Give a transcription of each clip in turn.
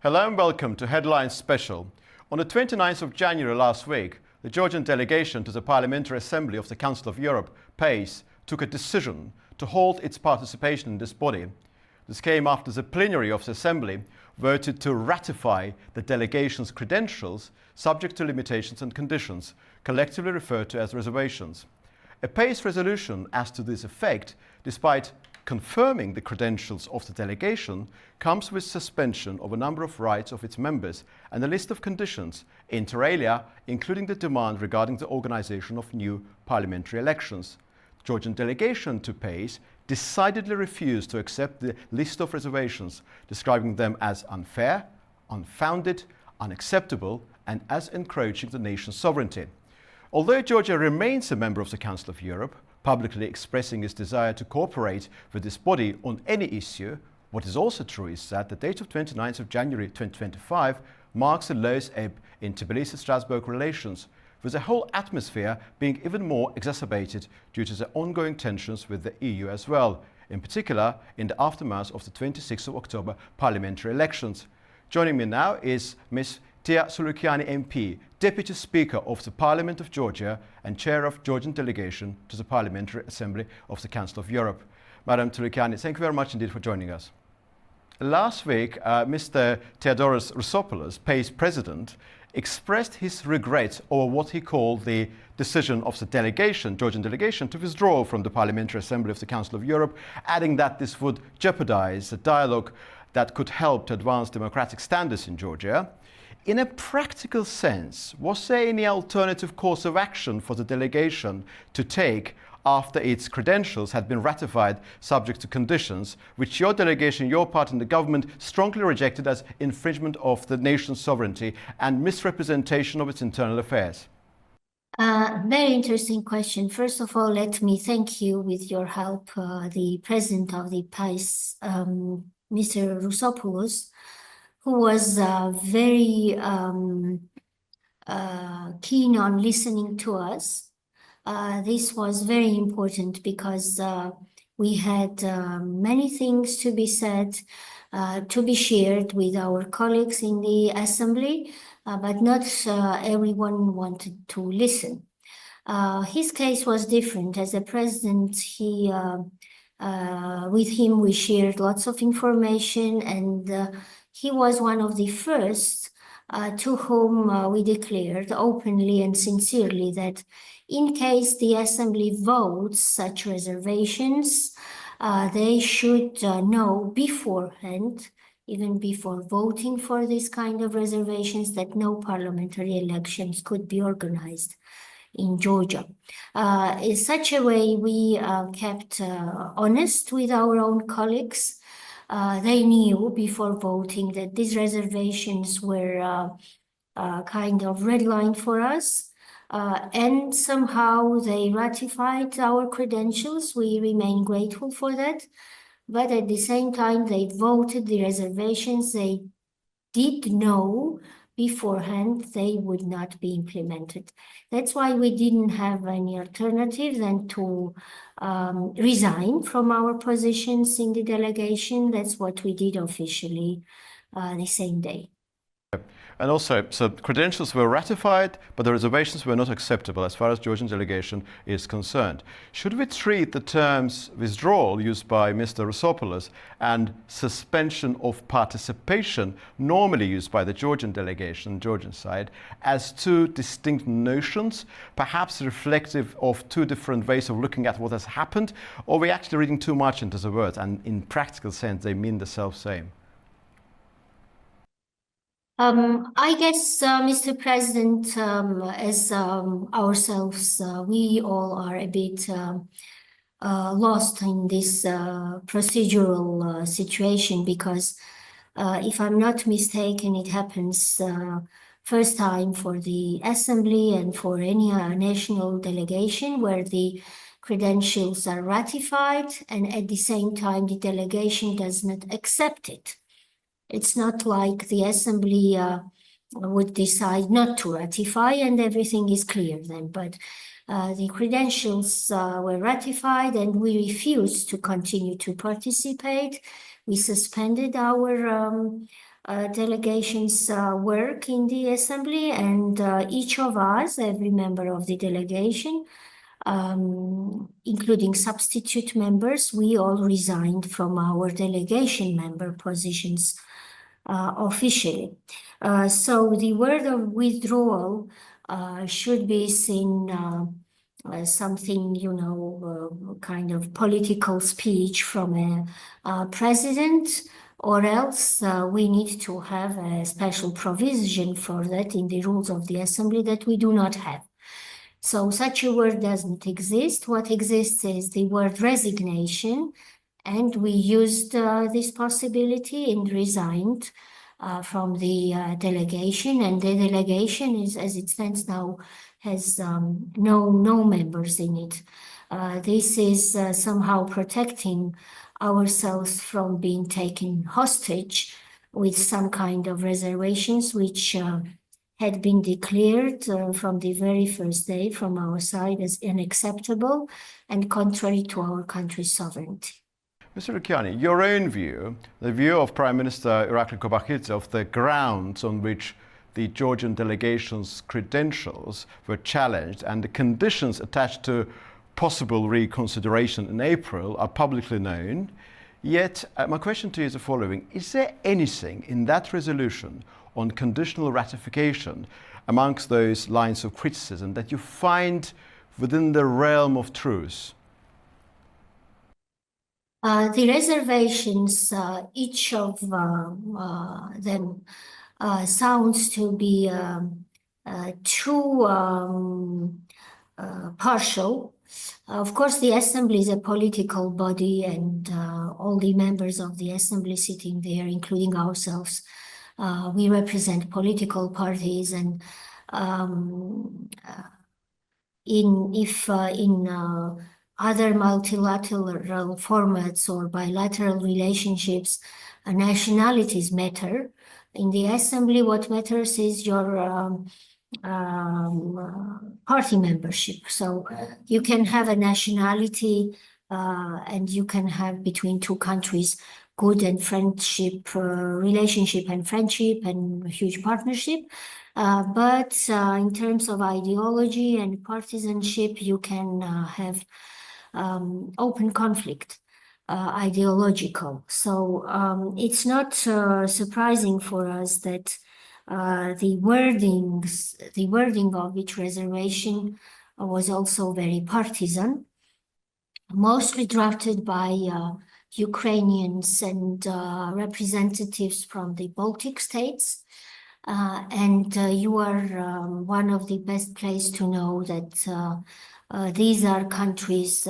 Hello and welcome to Headlines Special. On the 29th of January last week, the Georgian delegation to the Parliamentary Assembly of the Council of Europe, PACE, took a decision to halt its participation in this body. This came after the plenary of the Assembly voted to ratify the delegation's credentials subject to limitations and conditions, collectively referred to as reservations. A PACE resolution as to this effect, despite confirming the credentials of the delegation, comes with suspension of a number of rights of its members and a list of conditions, inter alia, including the demand regarding the organization of new parliamentary elections. The Georgian delegation to PACE decidedly refused to accept the list of reservations, describing them as unfair, unfounded, unacceptable, and as encroaching the nation's sovereignty. Although Georgia remains a member of the Council of Europe, publicly expressing its desire to cooperate with this body on any issue, what is also true is that the date of 29th of January 2025 marks the lowest ebb in Tbilisi-Strasbourg relations, with the whole atmosphere being even more exacerbated due to the ongoing tensions with the EU as well, in particular in the aftermath of the 26th of October parliamentary elections. Joining me now is Ms. Tia Sulukiani MP, Deputy Speaker of the Parliament of Georgia and Chair of Georgian Delegation to the Parliamentary Assembly of the Council of Europe. Madam Sulukiani, thank you very much indeed for joining us. Last week, Mr. Theodoros Rousopoulos, PACE President, expressed his regret over what he called the decision of the delegation, Georgian delegation, to withdraw from the Parliamentary Assembly of the Council of Europe, adding that this would jeopardize a dialogue that could help to advance democratic standards in Georgia. In a practical sense, was there any alternative course of action for the delegation to take after its credentials had been ratified subject to conditions, which your delegation, your part in the government, strongly rejected as infringement of the nation's sovereignty and misrepresentation of its internal affairs? Very interesting question. First of all, let me thank you with your help, the president of the PACE, Mr. Rousopoulos, who was very keen on listening to us. This was very important because we had many things to be said, to be shared with our colleagues in the Assembly, but not everyone wanted to listen. His case was different. As a president, with him we shared lots of information, and he was one of the first to whom we declared openly and sincerely that in case the Assembly votes such reservations, they should know beforehand, even before voting for this kind of reservations, that no parliamentary elections could be organized in Georgia. In such a way, we kept honest with our own colleagues. They knew before voting that these reservations were kind of red line for us, and somehow they ratified our credentials. We remain grateful for that. But at the same time, they voted the reservations. They did know beforehand they would not be implemented. That's why we didn't have any alternative than to resign from our positions in the delegation. That's what we did officially the same day. And also, so credentials were ratified, but the reservations were not acceptable as far as Georgian delegation is concerned. Should we treat the terms withdrawal used by Mr. Rousopoulos and suspension of participation normally used by the Georgian delegation, Georgian side, as two distinct notions, perhaps reflective of two different ways of looking at what has happened, or are we actually reading too much into the words and in practical sense they mean the self-same? I guess, Mr. President, as ourselves, we all are a bit lost in this procedural situation because, if I'm not mistaken, it happens first time for the Assembly and for any national delegation where the credentials are ratified and at the same time the delegation does not accept it. It's not like the Assembly would decide not to ratify and everything is clear then, but the credentials were ratified and we refused to continue to participate. We suspended our delegations work in the assembly, and each of us, every member of the delegation, including substitute members, we all resigned from our delegation member positions officially. So the word of withdrawal should be seen something, kind of political speech from a president, or else we need to have a special provision for that in the rules of the assembly that we do not have. So such a word doesn't exist. What exists is the word resignation, and we used this possibility and resigned from the delegation, and the delegation is, as it stands now, has no members in it. This is somehow protecting ourselves from being taken hostage with some kind of reservations, which had been declared from the very first day from our side as unacceptable and contrary to our country's sovereignty. Mr. Rukiani, your own view, the view of Prime Minister Irakli Kobakhidze of the grounds on which the Georgian delegation's credentials were challenged and the conditions attached to possible reconsideration in April are publicly known. Yet, my question to you is the following. Is there anything in that resolution on conditional ratification amongst those lines of criticism that you find within the realm of truth? The reservations, each of them sounds to be too partial. Of course, the assembly is a political body, and all the members of the assembly sitting there, including ourselves, we represent political parties, and in other multilateral formats or bilateral relationships, nationalities matter. In the assembly, what matters is your party membership. So you can have a nationality and you can have between two countries good and friendship, relationship and friendship and huge partnership. But in terms of ideology and partisanship, you can have open conflict, ideological. So it's not surprising for us that the wording of each reservation was also very partisan, mostly drafted by Ukrainians and representatives from the Baltic states. And you are one of the best placed to know that these are countries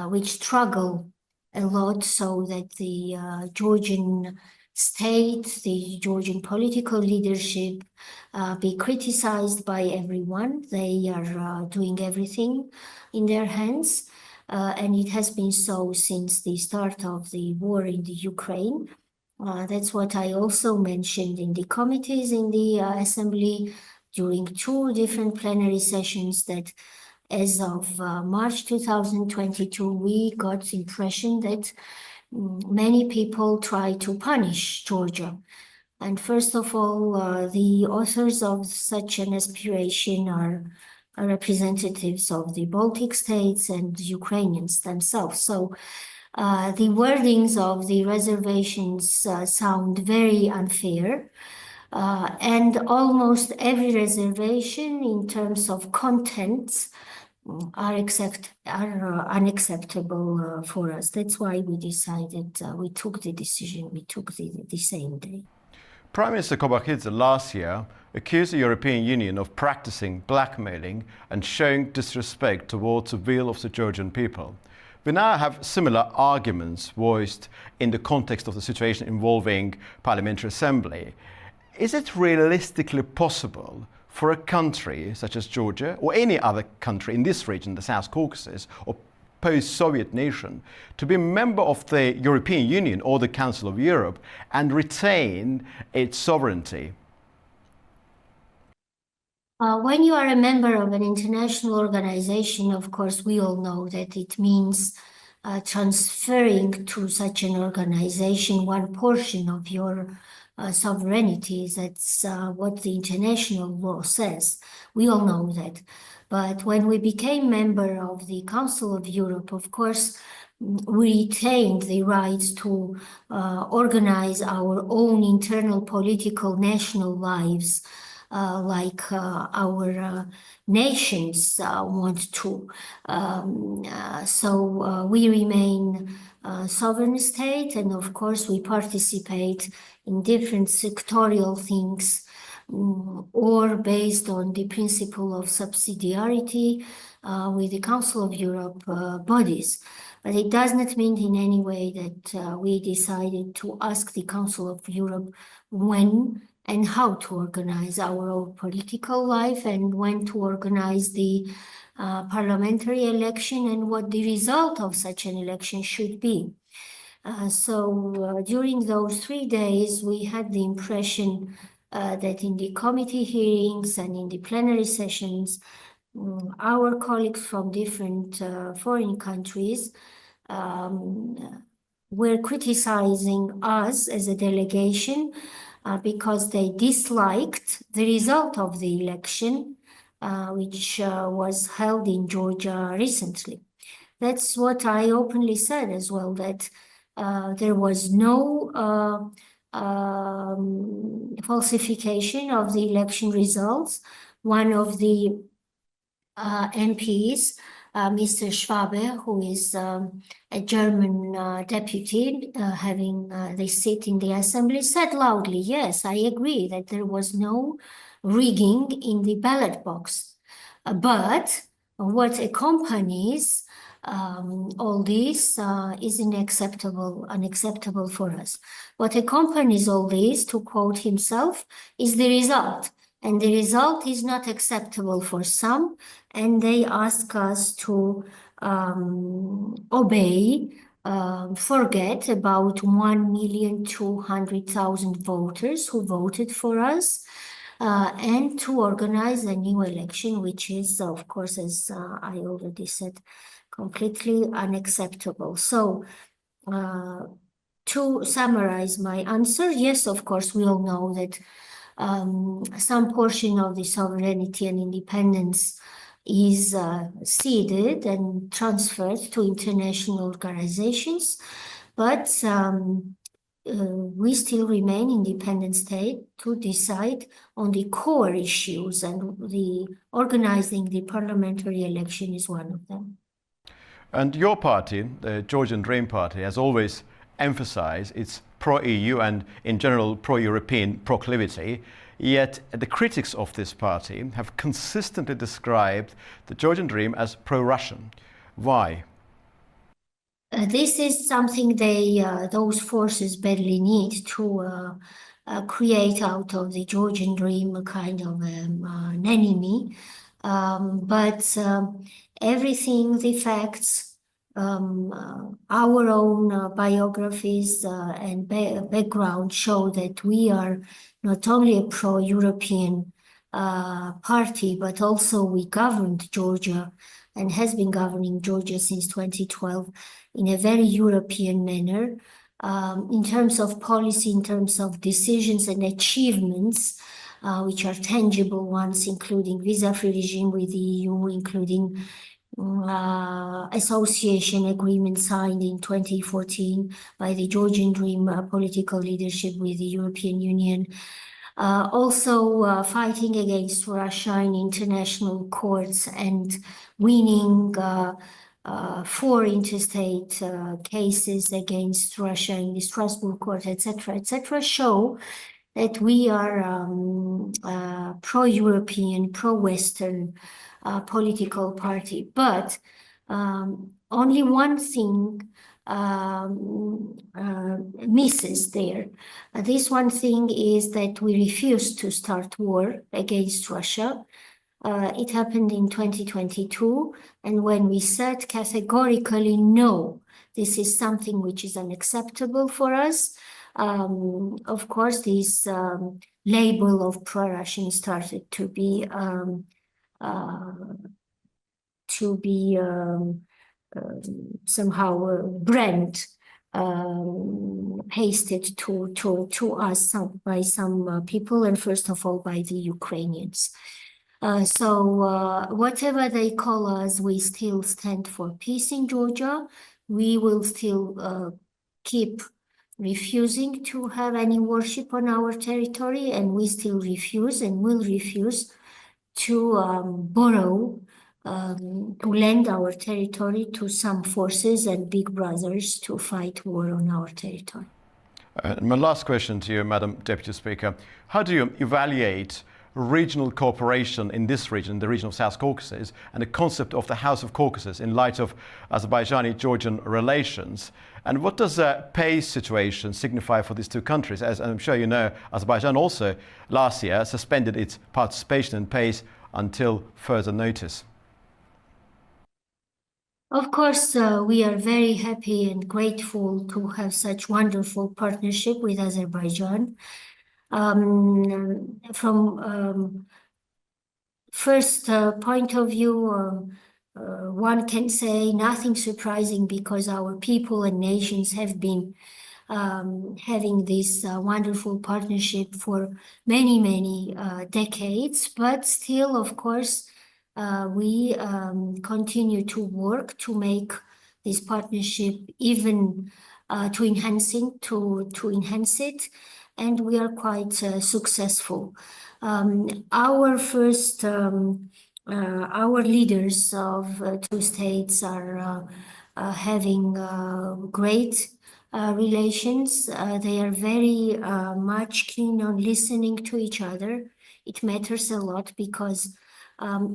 which struggle a lot, so that the Georgian state, the Georgian political leadership be criticized by everyone. They are doing everything in their hands. And it has been so since the start of the war in the Ukraine. That's what I also mentioned in the committees in the assembly during two different plenary sessions, that as of March 2022, we got the impression that many people try to punish Georgia. And first of all, the authors of such an aspiration are representatives of the Baltic states and Ukrainians themselves. So the wordings of the reservations sound very unfair. And almost every reservation in terms of contents are unacceptable for us. That's why we decided, we took the decision, we took the same day. Prime Minister Kobakhidze last year accused the European Union of practicing blackmailing and showing disrespect towards the will of the Georgian people. We now have similar arguments voiced in the context of the situation involving Parliamentary Assembly. Is it realistically possible for a country such as Georgia or any other country in this region, the South Caucasus, or post-Soviet nation, to be a member of the European Union or the Council of Europe and retain its sovereignty? When you are a member of an international organization, of course, we all know that it means transferring to such an organization one portion of your sovereignty. That's what the international law says. We all know that. But when we became member of the Council of Europe, of course, we retained the right to organize our own internal political national lives, like our nations want to. So we remain a sovereign state, and of course we participate in different sectorial things, or based on the principle of subsidiarity with the Council of Europe bodies. But it does not mean in any way that we decided to ask the Council of Europe when and how to organize our own political life, and when to organize the parliamentary election, and what the result of such an election should be. So during those 3 days, we had the impression that in the committee hearings and in the plenary sessions, our colleagues from different foreign countries were criticizing us as a delegation because they disliked the result of the election, which was held in Georgia recently. That's what I openly said as well, that there was no falsification of the election results. One of the MPs, Mr. Schwabe, who is a German deputy having the seat in the assembly, said loudly, yes, I agree that there was no rigging in the ballot box. But what accompanies all this is unacceptable for us. What accompanies all this, to quote himself, is the result. And the result is not acceptable for some, and they ask us to obey, forget about 1,200,000 voters who voted for us, and to organize a new election, which is, of course, as I already said, completely unacceptable. So, to summarize my answer, yes, of course, we all know that some portion of the sovereignty and independence is ceded and transferred to international organizations, but we still remain independent state to decide on the core issues, and the organizing the parliamentary election is one of them. And your party, the Georgian Dream Party, has always emphasized its pro-EU and, in general, pro-European proclivity. Yet the critics of this party have consistently described the Georgian Dream as pro-Russian. Why? This is something those forces badly need to create out of the Georgian Dream a kind of an enemy. But everything, the facts, our own biographies and background show that we are not only a pro-European party, but also we governed Georgia and has been governing Georgia since 2012 in a very European manner. In terms of policy, in terms of decisions and achievements, which are tangible ones, including visa-free regime with the EU, including association agreement signed in 2014 by the Georgian Dream political leadership with the European Union. Also fighting against Russia in international courts and winning 4 interstate cases against Russia in the Strasbourg court, etc., show that we are pro-European, pro-Western political party. But only one thing misses there. This one thing is that we refuse to start war against Russia. It happened in 2022, and when we said categorically no, this is something which is unacceptable for us, of course, this label of pro-Russian started to be somehow brand pasted to us by some people, and first of all by the Ukrainians. So whatever they call us, we still stand for peace in Georgia. We will still keep refusing to have any worship on our territory, and we still refuse and will refuse to borrow, to lend our territory to some forces and big brothers to fight war on our territory. My last question to you, Madam Deputy Speaker. How do you evaluate regional cooperation in this region, the region of South Caucasus, and the concept of the House of Caucasus in light of Azerbaijani-Georgian relations? And what does the PACE situation signify for these two countries? As I'm sure you know, Azerbaijan also last year suspended its participation in PACE until further notice. Of course, we are very happy and grateful to have such wonderful partnership with Azerbaijan. From first point of view, one can say nothing surprising because our people and nations have been having this wonderful partnership for many, many decades. But still, of course, we continue to work to make this partnership even to enhance it, and we are quite successful. Our leaders of two states are having great relations. They are very much keen on listening to each other. It matters a lot because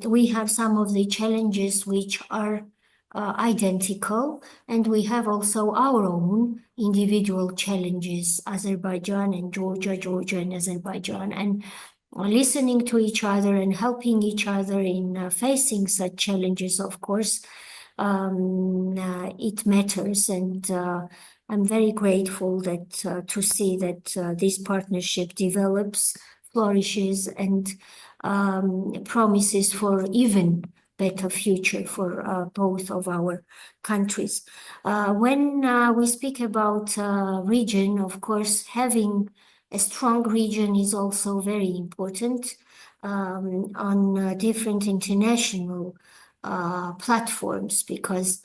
we have some of the challenges which are identical, and we have also our own individual challenges, Azerbaijan and Georgia, Georgia and Azerbaijan, and listening to each other and helping each other in facing such challenges, of course, it matters. And I'm very grateful that to see that this partnership develops, flourishes, and promises for even better future for both of our countries. When we speak about region, of course, having a strong region is also very important on different international platforms, because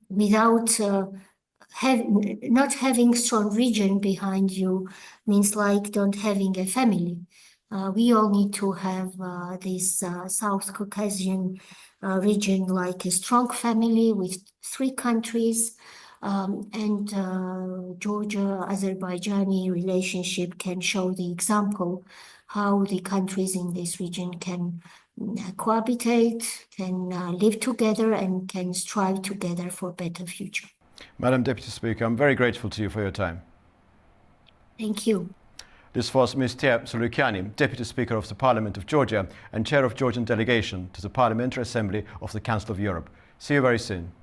without not having strong region behind you means like not having a family. We all need to have this South Caucasian region like a strong family with 3 countries, and Georgia-Azerbaijani relationship can show the example how the countries in this region can cohabitate, can live together, and can strive together for a better future. Madam Deputy Speaker, I'm very grateful to you for your time. Thank you. This was Ms. Tia Sulukiani, Deputy Speaker of the Parliament of Georgia and Chair of Georgian Delegation to the Parliamentary Assembly of the Council of Europe. See you very soon.